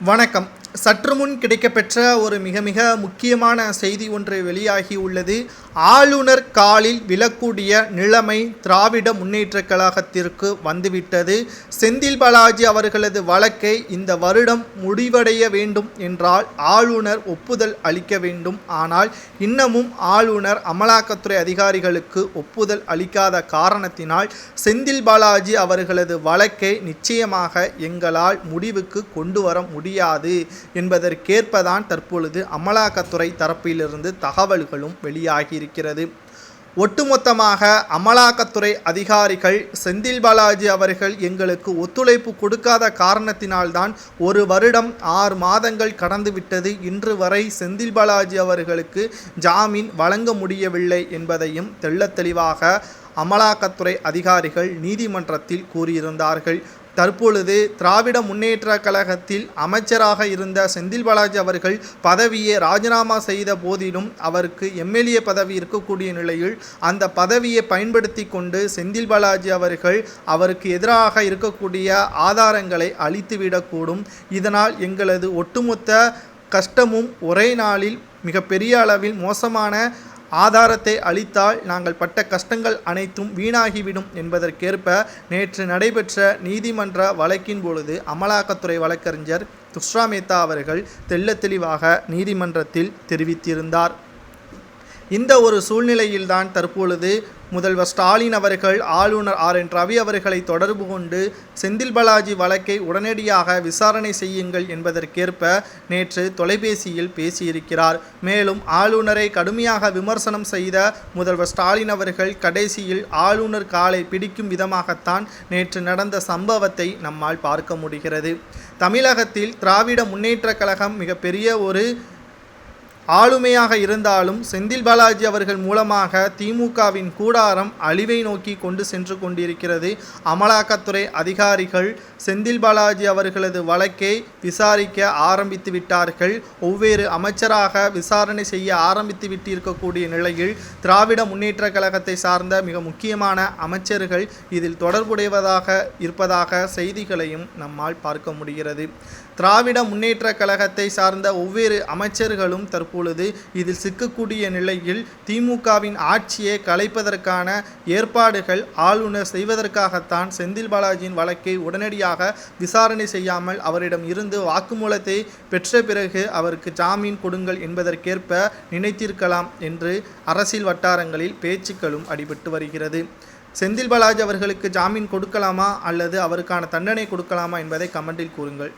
வணக்கம். சற்று முன் கிடைக்கப்பெற்ற ஒரு மிக மிக முக்கியமான செய்தி ஒன்று வெளியாகி உள்ளது. ஆளுநர் காலில் விழக்கூடிய நிலைமை திராவிட முன்னேற்றக் கழகத்திற்கு வந்துவிட்டது. செந்தில் பாலாஜி அவர்களது வழக்கை இந்த வருடம் முடிவடைய வேண்டும் என்றால் ஆளுநர் ஒப்புதல் அளிக்க வேண்டும். ஆனால் இன்னமும் ஆளுநர் அமலாக்கத்துறை அதிகாரிகளுக்கு ஒப்புதல் அளிக்காத காரணத்தினால் செந்தில் பாலாஜி அவர்களது வழக்கை நிச்சயமாக எங்களால் முடிவுக்கு கொண்டு வர முடியாது என்பதற்கேற்பதான் தற்பொழுது அமலாக்கத்துறை தரப்பிலிருந்து தகவல்களும் வெளியாகியிருக்கிறது. ஒட்டுமொத்தமாக அமலாக்கத்துறை அதிகாரிகள் செந்தில் பாலாஜி அவர்கள் எங்களுக்கு ஒத்துழைப்பு கொடுக்காத காரணத்தினால்தான் 1 வருடம் 6 மாதங்கள் கடந்துவிட்டது. இன்று வரை செந்தில் பாலாஜி அவர்களுக்கு ஜாமீன் வழங்க முடியவில்லை என்பதையும் தெள்ளத்தெளிவாக அமலாக்கத்துறை அதிகாரிகள் நீதிமன்றத்தில் கூறியிருந்தார்கள். தற்பொழுது திராவிட முன்னேற்ற கழகத்தில் அமைச்சராக இருந்த செந்தில் பாலாஜி அவர்கள் பதவியை ராஜினாமா செய்த போதிலும் அவருக்கு எம்எல்ஏ பதவி இருக்கக்கூடிய நிலையில் அந்த பதவியை பயன்படுத்தி கொண்டு செந்தில் பாலாஜி அவர்கள் அவருக்கு எதிராக இருக்கக்கூடிய ஆதாரங்களை அழித்துவிடக்கூடும். இதனால் எங்களது ஒட்டுமொத்த கஷ்டமும் ஒரே நாளில் மிகப்பெரிய அளவில் மோசமான ஆதாரத்தை அளித்தால் நாங்கள் பட்ட கஷ்டங்கள் அனைத்தும் வீணாகிவிடும் என்பதற்கேற்ப நேற்று நடைபெற்ற நீதிமன்ற வழக்கின் பொழுது அமலாக்கத்துறை வழக்கறிஞர் துஷ்ரா மேத்தா அவர்கள் தெள்ளத்தெளிவாக நீதிமன்றத்தில் தெரிவித்திருந்தார். இந்த ஒரு சூழ்நிலையில்தான் தற்பொழுது முதல்வர் ஸ்டாலின் அவர்கள் ஆளுநர் RN ரவி அவர்களை தொடர்பு கொண்டு செந்தில் பாலாஜி வழக்கை உடனடியாக விசாரணை செய்யுங்கள் என்பதற்கேற்ப நேற்று தொலைபேசியில் பேசியிருக்கிறார். மேலும் ஆளுநரை கடுமையாக விமர்சனம் செய்த முதல்வர் ஸ்டாலின் அவர்கள் கடைசியில் ஆளுநர் காலை பிடிக்கும் விதமாகத்தான் நேற்று நடந்த சம்பவத்தை நம்மால் பார்க்க முடிகிறது. தமிழகத்தில் திராவிட முன்னேற்ற கழகம் மிகப்பெரிய ஒரு ஆளுமையாக இருந்தாலும் செந்தில் பாலாஜி அவர்கள் மூலமாக திமுகவின் கூடாரம் அழிவை நோக்கி கொண்டு சென்று கொண்டிருக்கிறது. அமலாக்கத்துறை அதிகாரிகள் செந்தில் பாலாஜி அவர்களது வழக்கை விசாரிக்க ஆரம்பித்து விட்டார்கள். ஒவ்வொரு அமைச்சராக விசாரணை செய்ய ஆரம்பித்து விட்டிருக்கக்கூடிய நிலையில் திராவிட முன்னேற்ற கழகத்தை சார்ந்த மிக முக்கியமான அமைச்சர்கள் இதில் தொடர்புடையவதாக இருப்பதாக செய்திகளையும் நம்மால் பார்க்க முடிகிறது. திராவிட முன்னேற்ற கழகத்தை சார்ந்த ஒவ்வொரு அமைச்சர்களும் தற்பொழுது இதில் சிக்கக்கூடிய நிலையில் திமுகவின் ஆட்சியை கலைப்பதற்கான ஏற்பாடுகள் ஆளுநர் செய்வதற்காகத்தான் செந்தில் பாலாஜியின் வழக்கை உடனடியாக விசாரணை செய்யாமல் அவரிடம் இருந்து வாக்குமூலத்தை பெற்ற பிறகு அவருக்கு ஜாமீன் கொடுங்கள் என்பதற்கேற்ப நினைத்திருக்கலாம் என்று அரசியல் வட்டாரங்களில் பேச்சுக்களும் அடிபட்டு வருகிறது. செந்தில் பாலாஜி அவர்களுக்கு ஜாமீன் கொடுக்கலாமா அல்லது அவருக்கான தண்டனை கொடுக்கலாமா என்பதை கமெண்டில் கூறுங்கள்.